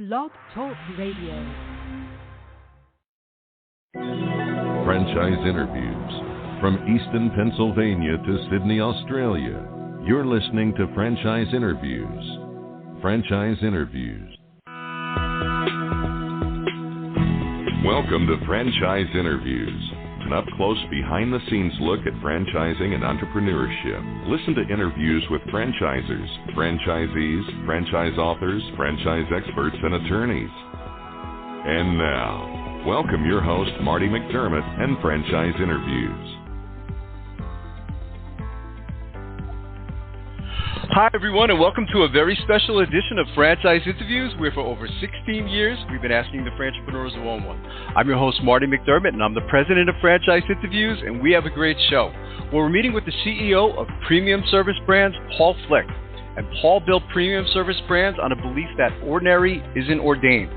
Blog Talk Radio. Franchise interviews. From Easton, Pennsylvania to Sydney, Australia. You're listening to Franchise Interviews. Franchise Interviews. Welcome to Franchise Interviews, an up-close, behind-the-scenes look at franchising and entrepreneurship. Listen to interviews with franchisers, franchisees, franchise authors, franchise experts, and attorneys. And now, welcome your host, Marty McDermott, and Franchise Interviews. Hi, everyone, and welcome to a very special edition of Franchise Interviews, where for over 16 years, we've been asking the entrepreneurs who own one. I'm your host, Marty McDermott, and I'm the president of Franchise Interviews, and we have a great show. Well, we're meeting with the CEO of Premium Service Brands, Paul Flick. And Paul built Premium Service Brands on a belief that ordinary isn't ordained.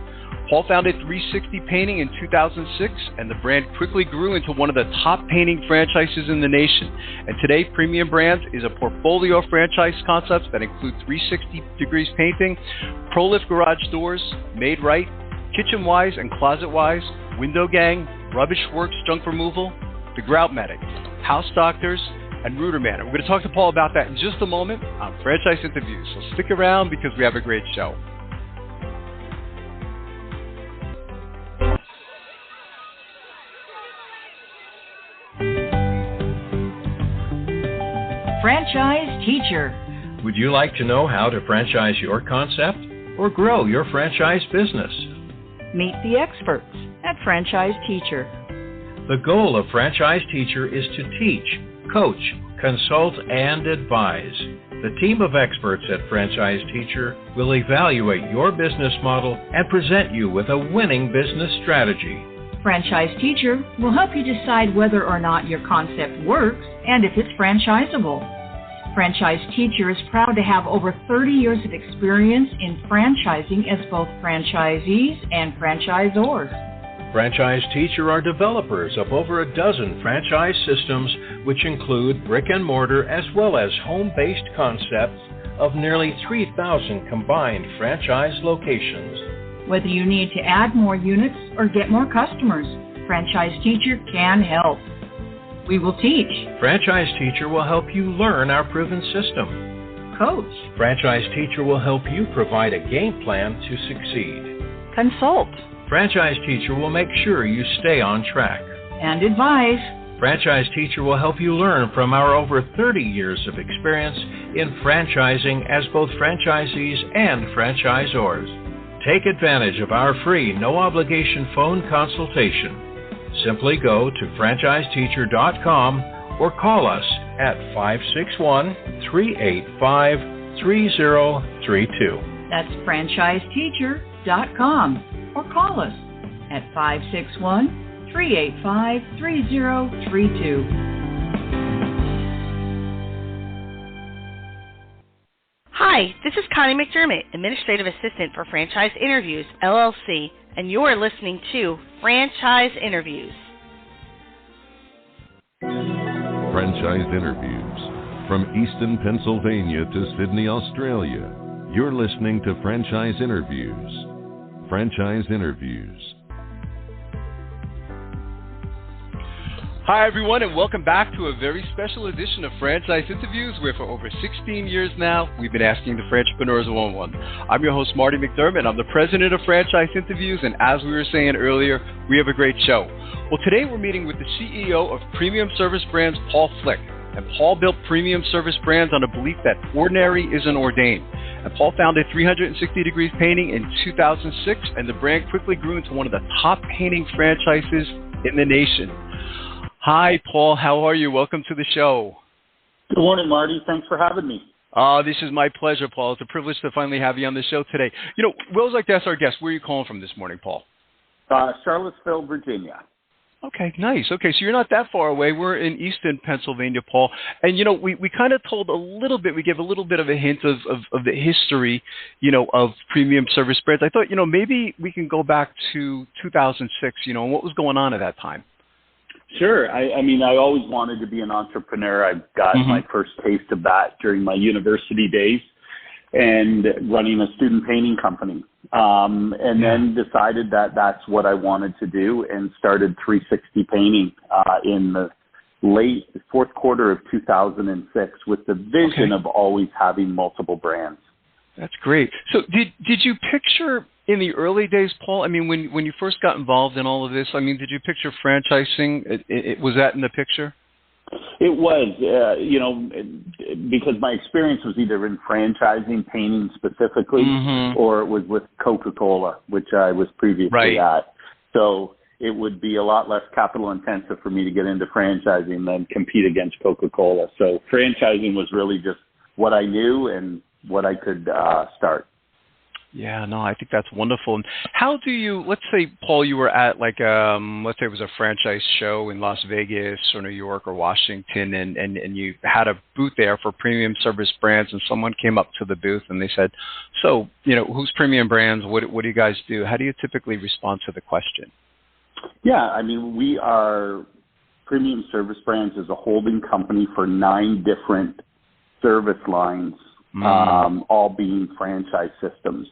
Paul founded 360 Painting in 2006, and the brand quickly grew into one of the top painting franchises in the nation. And today, Premium Brands is a portfolio of franchise concepts that include 360 Degrees Painting, ProLift Garage Doors, Maid Right, Kitchen Wise and Closet Wise, Window Gang, Rubbish Works Junk Removal, the Grout Medic, House Doctors, and RooterMan. And we're going to talk to Paul about that in just a moment on Franchise Interviews. So stick around because we have a great show. Franchise Teacher. Would you like to know how to franchise your concept or grow your franchise business? Meet the experts at Franchise Teacher. The goal of Franchise Teacher is to teach, coach, consult, and advise. The team of experts at Franchise Teacher will evaluate your business model and present you with a winning business strategy. Franchise Teacher will help you decide whether or not your concept works and if it's franchisable. Franchise Teacher is proud to have over 30 years of experience in franchising as both franchisees and franchisors. Franchise Teacher are developers of over a dozen franchise systems, which include brick and mortar as well as home-based concepts of nearly 3,000 combined franchise locations. Whether you need to add more units or get more customers, Franchise Teacher can help. We will teach. Franchise Teacher will help you learn our proven system. Coach. Franchise Teacher will help you provide a game plan to succeed. Consult. Franchise Teacher will make sure you stay on track. And advise. Franchise Teacher will help you learn from our over 30 years of experience in franchising as both franchisees and franchisors. Take advantage of our free, no-obligation phone consultation. Simply go to franchiseteacher.com or call us at 561-385-3032. That's franchiseteacher.com or call us at 561-385-3032. Hi, this is Connie McDermott, Administrative Assistant for Franchise Interviews, LLC, and you're listening to Franchise Interviews. Franchise Interviews. From Easton, Pennsylvania to Sydney, Australia. You're listening to Franchise Interviews. Franchise Interviews. Hi, everyone, and welcome back to a very special edition of Franchise Interviews, where for over 16 years now, we've been asking the entrepreneurs who own one. I'm your host, Marty McDermott. I'm the president of Franchise Interviews, and as we were saying earlier, we have a great show. Well, today we're meeting with the CEO of Premium Service Brands, Paul Flick. And Paul built Premium Service Brands on a belief that ordinary isn't ordained. And Paul founded 360 Degrees Painting in 2006, and the brand quickly grew into one of the top painting franchises in the nation. Hi, Paul. How are you? Welcome to the show. Good morning, Marty. Thanks for having me. This is my pleasure, Paul. It's a privilege to finally have you on the show today. You know, we always like to ask our guests, where are you calling from this morning, Paul? Charlottesville, Virginia. Okay, nice. Okay, so you're not that far away. We're in Easton, Pennsylvania, Paul. And, you know, we kind of told a little bit, we gave a little bit of a hint of the history, you know, of Premium Service Brands. I thought, you know, maybe we can go back to 2006, you know, and what was going on at that time? Sure. I mean, I always wanted to be an entrepreneur. I got my first taste of that during my university days and running a student painting company. and then decided that that's what I wanted to do and started 360 Painting in the late fourth quarter of 2006 with the vision of always having multiple brands. That's great. So did you picture in the early days, Paul, I mean, when you first got involved in all of this, I mean, did you picture franchising? Was that in the picture? It was, because my experience was either in franchising, painting specifically, or it was with Coca-Cola, which I was previously at. So it would be a lot less capital intensive for me to get into franchising than compete against Coca-Cola. So franchising was really just what I knew and what I could start. Yeah, no, I think that's wonderful. And how do you, let's say, Paul, you were at let's say it was a franchise show in Las Vegas or New York or Washington, and you had a booth there for premium service brands, and someone came up to the booth and they said, so, who's premium brands? What do you guys do? How do you typically respond to the question? Yeah, I mean, we are Premium Service Brands as a holding company for 9 different service lines, all being franchise systems.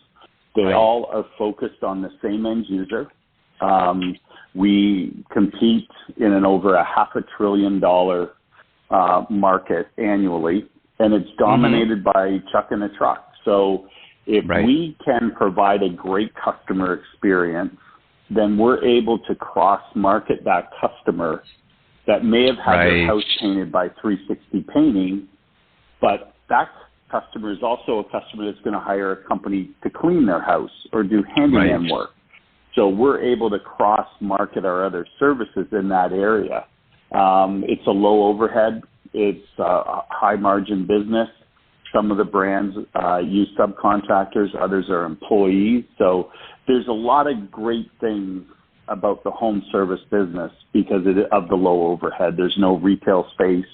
They all are focused on the same end user. We compete in an over $500 billion market annually, and it's dominated by Chuck in a Truck. So if we can provide a great customer experience, then we're able to cross-market that customer that may have had their house painted by 360 Painting, but that customer is also a customer that's going to hire a company to clean their house or do handyman work. So we're able to cross-market our other services in that area. It's a low overhead. It's a high-margin business. Some of the brands use subcontractors. Others are employees. So there's a lot of great things about the home service business because of the low overhead. There's no retail space.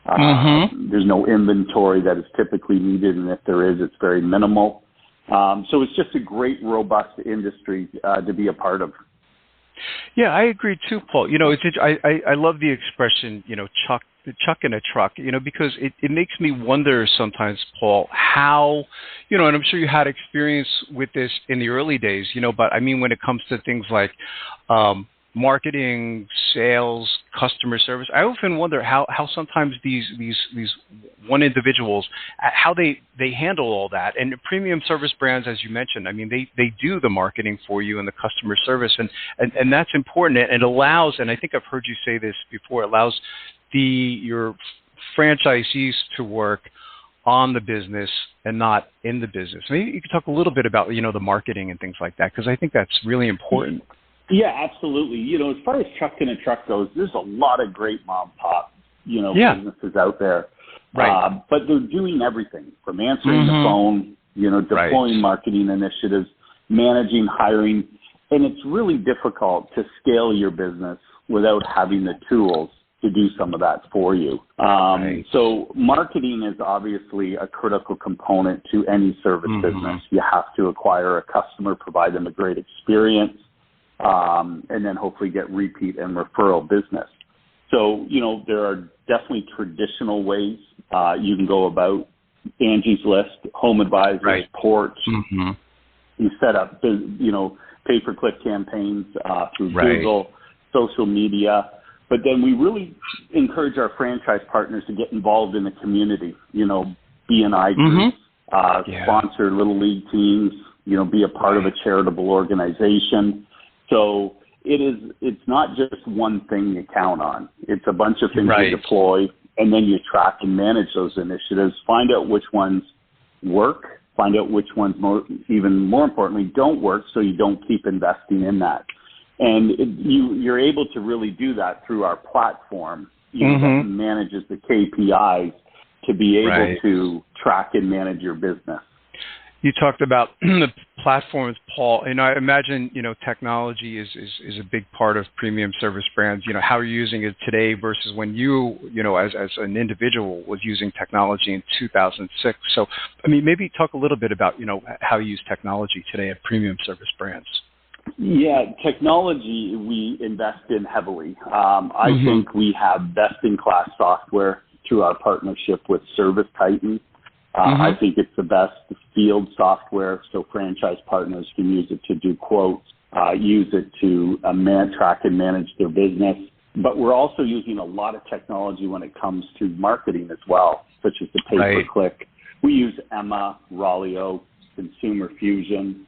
There's no inventory that is typically needed, and if there is, it's very minimal. So it's just a great, robust industry to be a part of. Yeah, I agree too, Paul. I love the expression, Chuck in a Truck, because it makes me wonder sometimes, Paul, how, and I'm sure you had experience with this in the early days, but I mean, when it comes to things like marketing, sales, customer service, I often wonder how sometimes these one individuals, how they handle all that. And premium service brands, as you mentioned, I mean, they do the marketing for you and the customer service, and that's important. And it allows, and I think I've heard you say this before, it allows your franchisees to work on the business and not in the business. Maybe you could talk a little bit about, the marketing and things like that, because I think that's really important. Yeah, absolutely. As far as Chuck in a Truck goes, there's a lot of great mom pop, businesses out there. But they're doing everything from answering the phone, deploying marketing initiatives, managing hiring. And it's really difficult to scale your business without having the tools to do some of that for you. So marketing is obviously a critical component to any service business. You have to acquire a customer, provide them a great experience, and then hopefully get repeat and referral business. So, there are definitely traditional ways you can go about Angie's List, Home Advisors, Porch. You set up, pay-per-click campaigns through Google, social media. But then we really encourage our franchise partners to get involved in the community, B&I groups, sponsor Little League teams, be a part of a charitable organization. So it's not just one thing you count on. It's a bunch of things you deploy, and then you track and manage those initiatives, find out which ones work, find out which ones, even more importantly, don't work, so you don't keep investing in that. And you're able to really do that through our platform that manages the KPIs to be able to track and manage your business. You talked about the platforms, Paul, and I imagine, technology is a big part of premium service brands. How are you using it today versus when you, as an individual was using technology in 2006. So, I mean, maybe talk a little bit about, how you use technology today at premium service brands. Yeah, technology we invest in heavily. I think we have best-in-class software through our partnership with Service Titan. I think it's the best field software, so franchise partners can use it to do quotes, use it to track and manage their business. But we're also using a lot of technology when it comes to marketing as well, such as the pay-per-click. We use Emma, Rolio, Consumer Fusion.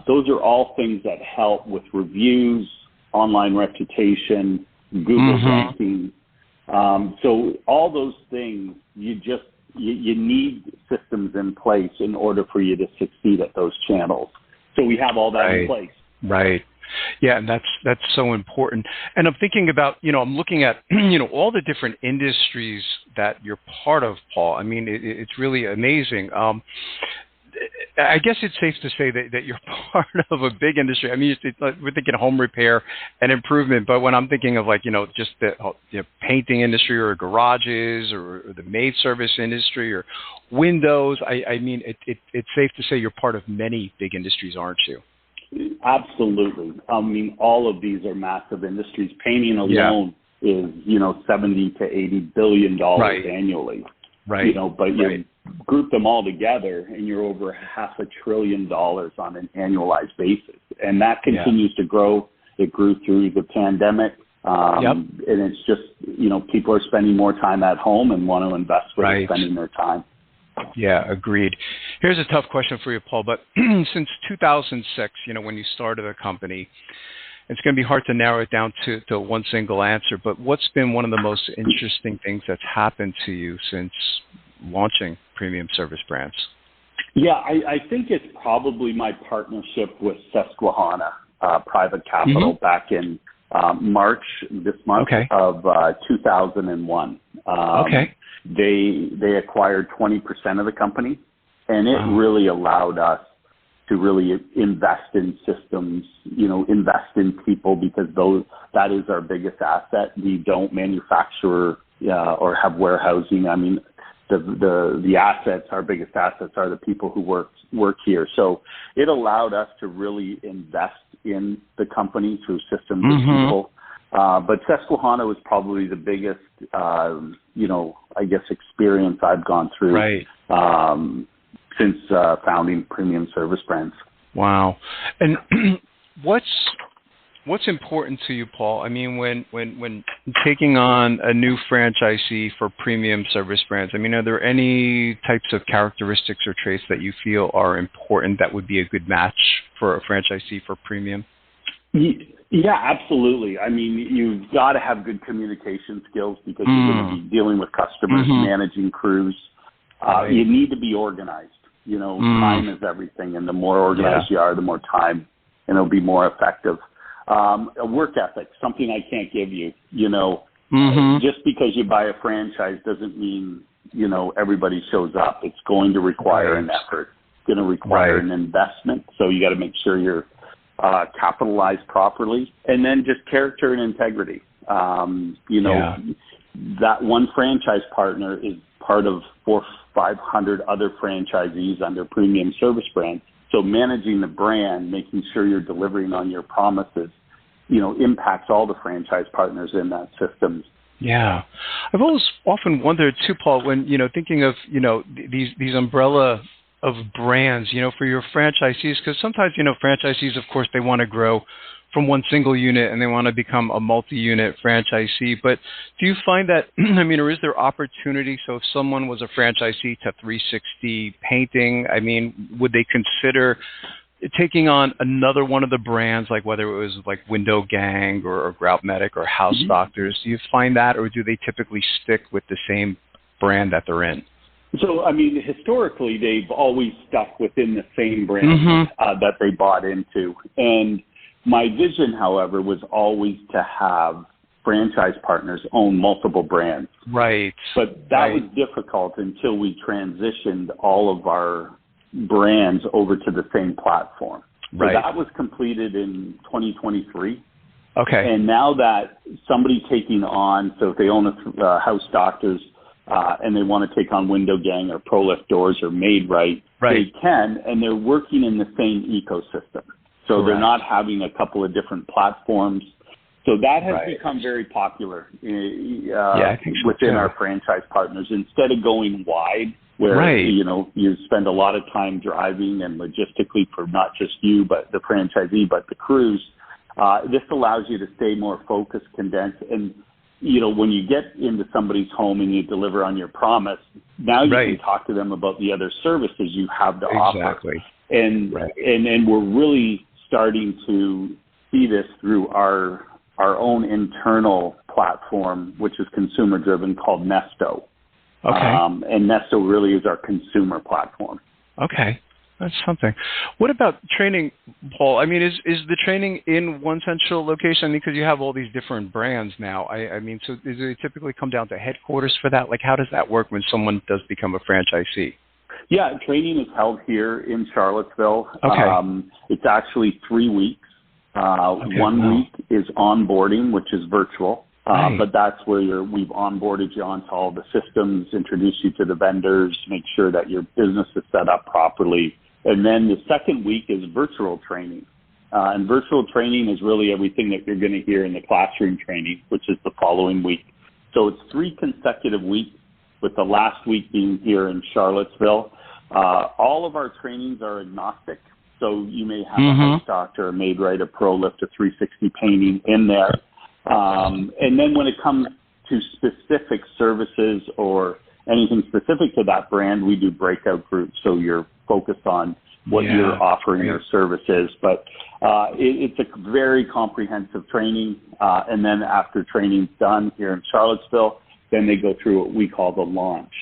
Those are all things that help with reviews, online reputation, Google ranking. So all those things, you need systems in place in order for you to succeed at those channels. So we have all that in place. Right. Yeah, and that's so important. And I'm thinking about, I'm looking at, all the different industries that you're part of, Paul. I mean, it's really amazing. I guess it's safe to say that you're part of a big industry. I mean, we're thinking home repair and improvement, but when I'm thinking of just the painting industry or garages or the maid service industry or windows, I mean, it's safe to say you're part of many big industries, aren't you? Absolutely. I mean, all of these are massive industries. Painting alone is, $70 to $80 billion annually. Right. But you group them all together and you're over $500 billion on an annualized basis. And that continues to grow. It grew through the pandemic. And it's just, people are spending more time at home and want to invest where they're spending their time. Yeah, agreed. Here's a tough question for you, Paul, but since 2006, when you started a company, it's going to be hard to narrow it down to one single answer, but what's been one of the most interesting things that's happened to you since launching Premium Service Brands? Yeah, I think it's probably my partnership with Susquehanna Private Capital back in March this month of 2001. They acquired 20% of the company, and it really allowed us to really invest in systems, invest in people, because that is our biggest asset. We don't manufacture or have warehousing. I mean, the assets, our biggest assets are the people who work here. So it allowed us to really invest in the company through systems and people. But Susquehanna was probably the biggest, experience I've gone through since founding Premium Service Brands. Wow. And what's important to you, Paul? I mean, when taking on a new franchisee for Premium Service Brands, I mean, are there any types of characteristics or traits that you feel are important that would be a good match for a franchisee for Premium? Yeah, absolutely. I mean, you've got to have good communication skills because you're going to be dealing with customers, managing crews. You need to be organized. Time is everything, and the more organized you are, the more time, and it'll be more effective. A work ethic, something I can't give you. Just because you buy a franchise doesn't mean, everybody shows up. It's going to require an effort. It's going to require an investment, so you got to make sure you're capitalized properly, and then just character and integrity. That one franchise partner is part of 400 or 500 other franchisees under Premium Service Brands. So managing the brand, making sure you're delivering on your promises, impacts all the franchise partners in that system. Yeah. I've always often wondered too, Paul, when, thinking of, these umbrella of brands, for your franchisees, because sometimes, franchisees, of course, they want to grow from one single unit and they want to become a multi-unit franchisee. But do you find that, or is there opportunity? So if someone was a franchisee to 360 painting, would they consider taking on another one of the brands, like whether it was like Window Gang or Grout Medic or House Doctors? Do you find that, or do they typically stick with the same brand that they're in? So, historically, they've always stuck within the same brand that they bought into. And my vision, however, was always to have franchise partners own multiple brands. Right. But that was difficult until we transitioned all of our brands over to the same platform. So that was completed in 2023. Okay. And now that somebody taking on, so if they own a House Doctors, and they want to take on Window Gang or ProLift doors or Maid Right, they can, and they're working in the same ecosystem. So they're not having a couple of different platforms. So that has become very popular within our franchise partners. Instead of going wide where, you know, you spend a lot of time driving and logistically for not just you, but the franchisee, but the crews. This allows you to stay more focused, condensed, and, you know, when you get into somebody's home and you deliver on your promise, now you can talk to them about the other services you have to offer. And we're really starting to see this through our own internal platform, which is consumer-driven, called Nesto. And Nesto really is our consumer platform. Okay. That's something. What about training, Paul? I mean, is the training in one central location? I mean, because you have all these different brands now. I mean, so does it typically come down to headquarters for that? Like, how does that work when someone does become a franchisee? Yeah, training is held here in Charlottesville. It's actually 3 weeks. 1 week is onboarding, which is virtual. But that's where we've onboarded you onto all the systems, introduced you to the vendors, make sure that your business is set up properly. And then the second week is virtual training. And virtual training is really everything that you're going to hear in the classroom training, which is the following week. So it's 3 consecutive weeks, with the last week being here in Charlottesville. All of our trainings are agnostic. So you may have a house doctor, a Maid Right, a ProLift, a 360 painting in there. And then when it comes to specific services or anything specific to that brand, we do breakout groups. So you're focused on what you're offering your services. But it's a very comprehensive training. And then after training's done here in Charlottesville, then they go through what we call the launch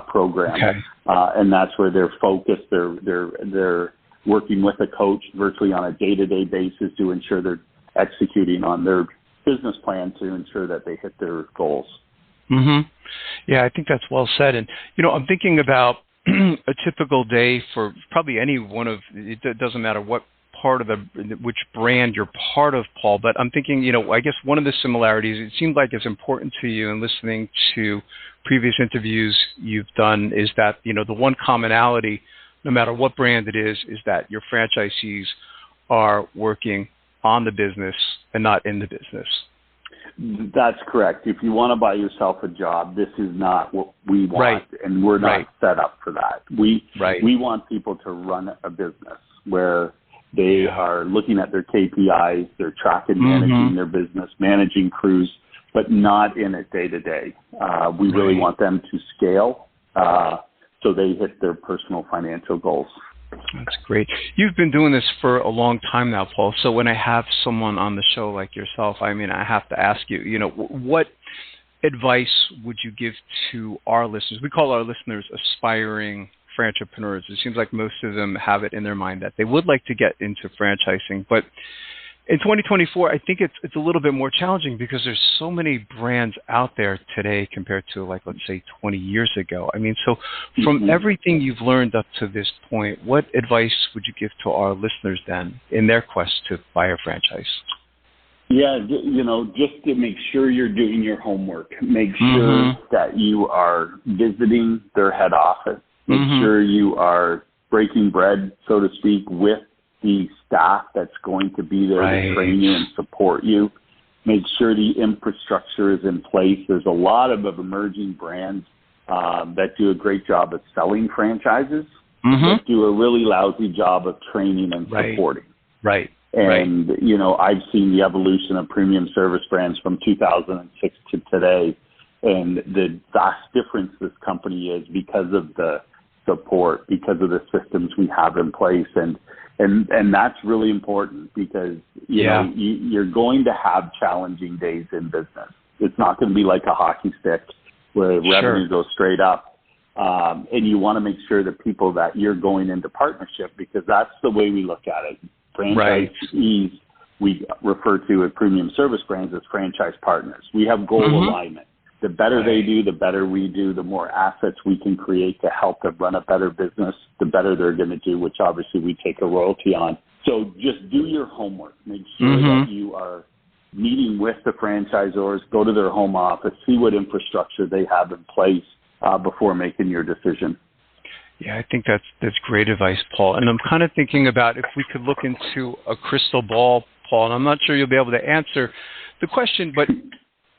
program. And that's where they're focused. They're working with a coach virtually on a day-to-day basis to ensure they're executing on their business plan to ensure that they hit their goals. Yeah, I think that's well said. And, you know, I'm thinking about a typical day for probably any one of, it doesn't matter what part of which brand you're part of, Paul, but I'm thinking, you know, I guess one of the similarities, it seemed like it's important to you in listening to previous interviews you've done, is that, you know, the one commonality, no matter what brand it is that your franchisees are working on the business and not in the business. That's correct. If you want to buy yourself a job, this is not what we want, and we're not set up for that. We want people to run a business where they are looking at their KPIs, they're tracking, managing their business, managing crews, but not in it day to day. We really want them to scale so they hit their personal financial goals. That's great. You've been doing this for a long time now, Paul. So when I have someone on the show like yourself, I mean, I have to ask you, you know, what advice would you give to our listeners? We call our listeners aspiring franchipreneurs. It seems like most of them have it in their mind that they would like to get into franchising, but in 2024, I think it's a little bit more challenging because there's so many brands out there today compared to, like, let's say 20 years ago. I mean, so from everything you've learned up to this point, what advice would you give to our listeners then in their quest to buy a franchise? Yeah, you know, just to make sure you're doing your homework. Make sure that you are visiting their head office. Make sure you are breaking bread, so to speak, with the staff that's going to be there to train you and support you. Make sure the infrastructure is in place. There's a lot of emerging brands that do a great job of selling franchises, but do a really lousy job of training and supporting. And, you know, I've seen the evolution of premium service brands from 2006 to today, and the vast difference this company is because of the support, because of the systems we have in place. And that's really important because, you know, you're going to have challenging days in business. It's not going to be like a hockey stick where revenue goes straight up. And you want to make sure that people that you're going into partnership, because that's the way we look at it. Franchisees, we refer to as premium service brands as franchise partners. We have goal alignment. The better they do, the better we do, the more assets we can create to help them run a better business, the better they're going to do, which obviously we take a royalty on. So just do your homework. Make sure that you are meeting with the franchisors, go to their home office, see what infrastructure they have in place before making your decision. Yeah, I think that's great advice, Paul. And I'm kind of thinking about if we could look into a crystal ball, Paul, and I'm not sure you'll be able to answer the question, but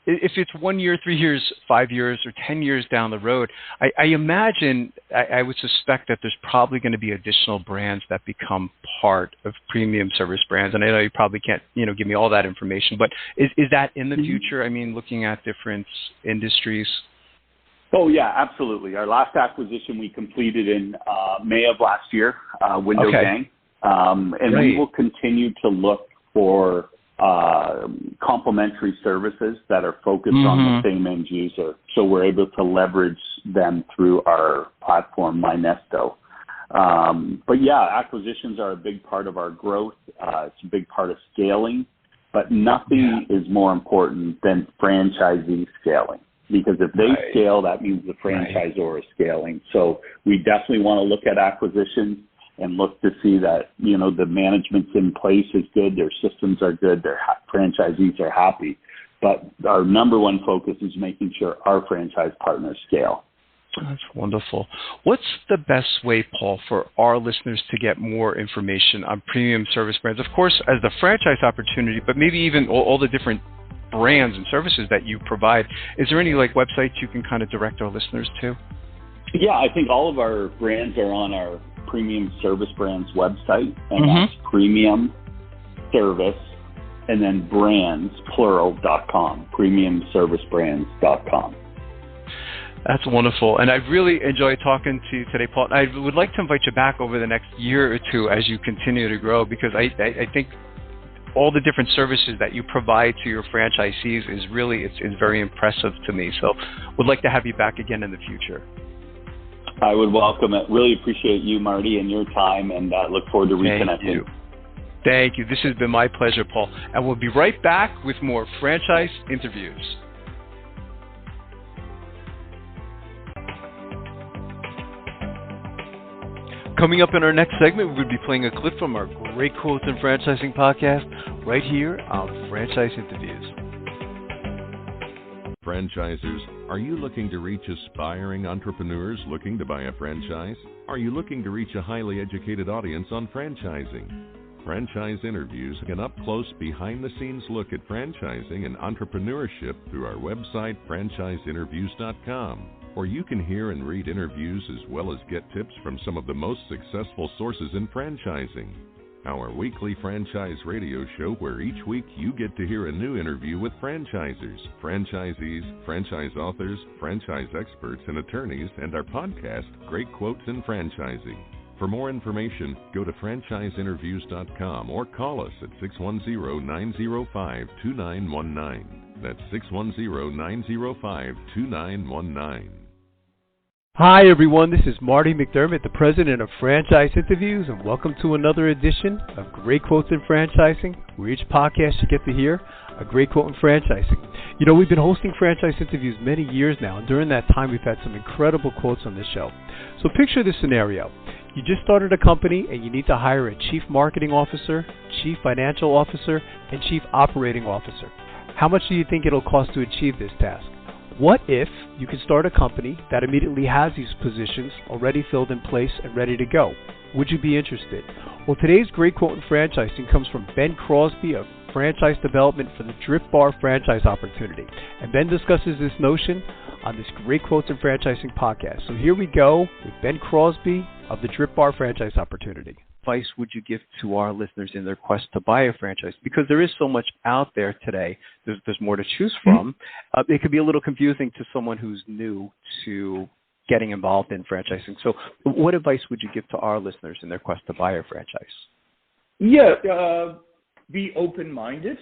if it's 1 year, 3 years, 5 years, or 10 years down the road, I imagine, I would suspect that there's probably going to be additional brands that become part of premium service brands. And I know you probably can't, give me all that information, but is that in the future? I mean, looking at different industries. Oh, yeah, absolutely. Our last acquisition we completed in May of last year, Window Gang. And we will continue to look for complementary services that are focused on the same end user. So we're able to leverage them through our platform, MyNesto. But yeah, acquisitions are a big part of our growth. It's a big part of scaling, but nothing is more important than franchisee scaling. Because if they scale, that means the franchisor is scaling. So we definitely want to look at acquisitions and look to see that, the management's in place is good, their systems are good, their franchisees are happy. But our number one focus is making sure our franchise partners scale. That's wonderful. What's the best way, Paul, for our listeners to get more information on premium service brands? Of course, as the franchise opportunity, but maybe even all the different brands and services that you provide. Is there any websites you can kind of direct our listeners to? Yeah, I think all of our brands are on our Premium Service Brands website, and that's Premium Service, and then brands, plural.com, premiumservicebrands.com. That's wonderful. And I've really enjoyed talking to you today, Paul. I would like to invite you back over the next year or two as you continue to grow, because I think all the different services that you provide to your franchisees is really, it's very impressive to me. So would like to have you back again in the future. I would welcome it. Really appreciate you, Marty, and your time, and look forward to reconnecting. Thank you. This has been my pleasure, Paul. And we'll be right back with more franchise interviews. Coming up in our next segment, we'll be playing a clip from our Great Quotes in Franchising podcast right here on Franchise Interviews. Franchisers, are you looking to reach aspiring entrepreneurs looking to buy a franchise? Are you looking to reach a highly educated audience on franchising? Franchise Interviews, an up-close, behind-the-scenes look at franchising and entrepreneurship through our website, franchiseinterviews.com. Or you can hear and read interviews as well as get tips from some of the most successful sources in franchising. Our weekly franchise radio show where each week you get to hear a new interview with franchisers, franchisees, franchise authors, franchise experts and attorneys, and our podcast, Great Quotes in Franchising. For more information, go to franchiseinterviews.com or call us at 610-905-2919. That's 610-905-2919. Hi, everyone. This is Marty McDermott, the president of Franchise Interviews, and welcome to another edition of Great Quotes in Franchising, where each podcast you get to hear a great quote in franchising. We've been hosting Franchise Interviews many years now, and during that time, we've had some incredible quotes on this show. So picture this scenario. You just started a company, and you need to hire a chief marketing officer, chief financial officer, and chief operating officer. How much do you think it'll cost to achieve this task? What if you could start a company that immediately has these positions already filled in place and ready to go? Would you be interested? Well, today's great quote in franchising comes from Ben Crosby of Franchise Development for the Drip Bar Franchise Opportunity. And Ben discusses this notion on this Great Quotes in Franchising podcast. So here we go with Ben Crosby of the Drip Bar Franchise Opportunity. Advice would you give to our listeners in their quest to buy a franchise? Because there is so much out there today. There's more to choose from. It could be a little confusing to someone who's new to getting involved in franchising. So what advice would you give to our listeners in their quest to buy a franchise? Be open-minded.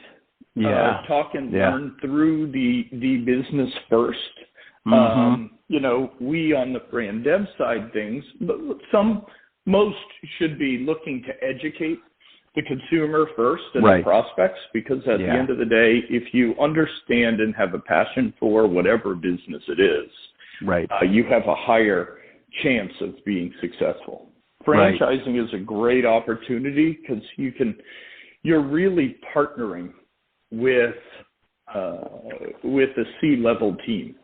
Talk and learn through the business first. We on the brand dev side things, most should be looking to educate the consumer first and the prospects, because at the end of the day, if you understand and have a passion for whatever business it is, you have a higher chance of being successful. Franchising is a great opportunity because you're really partnering with a C-level team.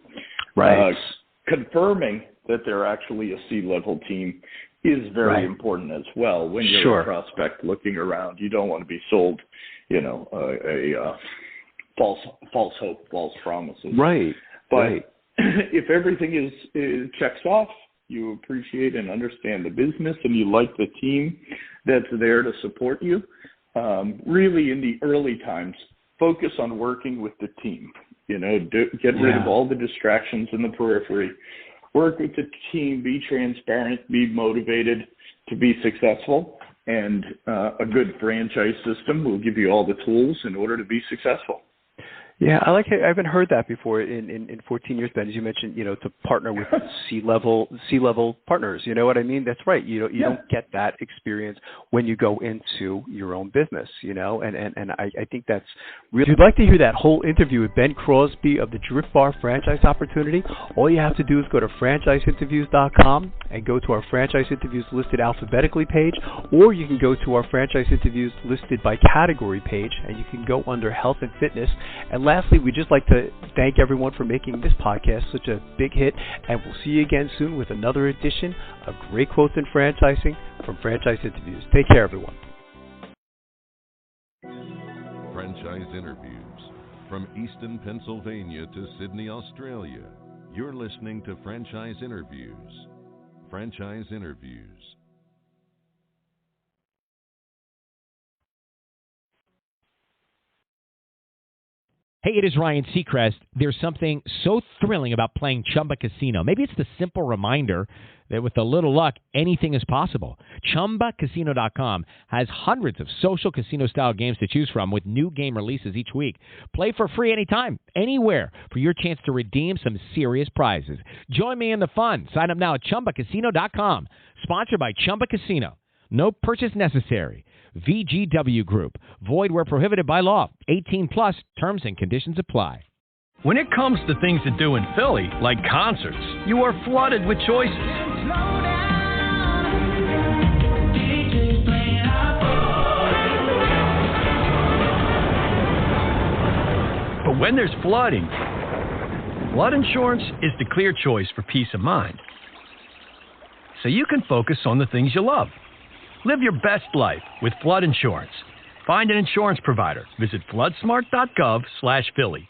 Confirming that they're actually a C-level team is very important as well. When you're a prospect looking around, you don't want to be sold, a false hope, false promises. Right. But right. if everything is checks off, you appreciate and understand the business, and you like the team that's there to support you, really in the early times, focus on working with the team. Get rid of all the distractions in the periphery. Work with the team, be transparent, be motivated to be successful, and a good franchise system will give you all the tools in order to be successful. Yeah, I haven't heard that before in 14 years, Ben. As you mentioned, to partner with C-level partners. You know what I mean? That's right. You don't get that experience when you go into your own business. And I think that's really. If you'd like to hear that whole interview with Ben Crosby of the Drift Bar franchise opportunity, all you have to do is go to franchiseinterviews.com and go to our franchise interviews listed alphabetically page, or you can go to our franchise interviews listed by category page, and you can go under health and fitness. And lastly, we'd just like to thank everyone for making this podcast such a big hit, and we'll see you again soon with another edition of Great Quotes in Franchising from Franchise Interviews. Take care, everyone. Franchise Interviews. From Easton, Pennsylvania to Sydney, Australia, you're listening to Franchise Interviews. Franchise Interviews. Hey, it is Ryan Seacrest. There's something so thrilling about playing Chumba Casino. Maybe it's the simple reminder that with a little luck, anything is possible. ChumbaCasino.com has hundreds of social casino-style games to choose from with new game releases each week. Play for free anytime, anywhere, for your chance to redeem some serious prizes. Join me in the fun. Sign up now at ChumbaCasino.com. Sponsored by Chumba Casino. No purchase necessary. VGW Group. Void where prohibited by law. 18 plus. Terms and conditions apply. When it comes to things to do in Philly, like concerts, you are flooded with choices. But when there's flooding, flood insurance is the clear choice for peace of mind. So you can focus on the things you love. Live your best life with flood insurance. Find an insurance provider. Visit floodsmart.gov/Philly.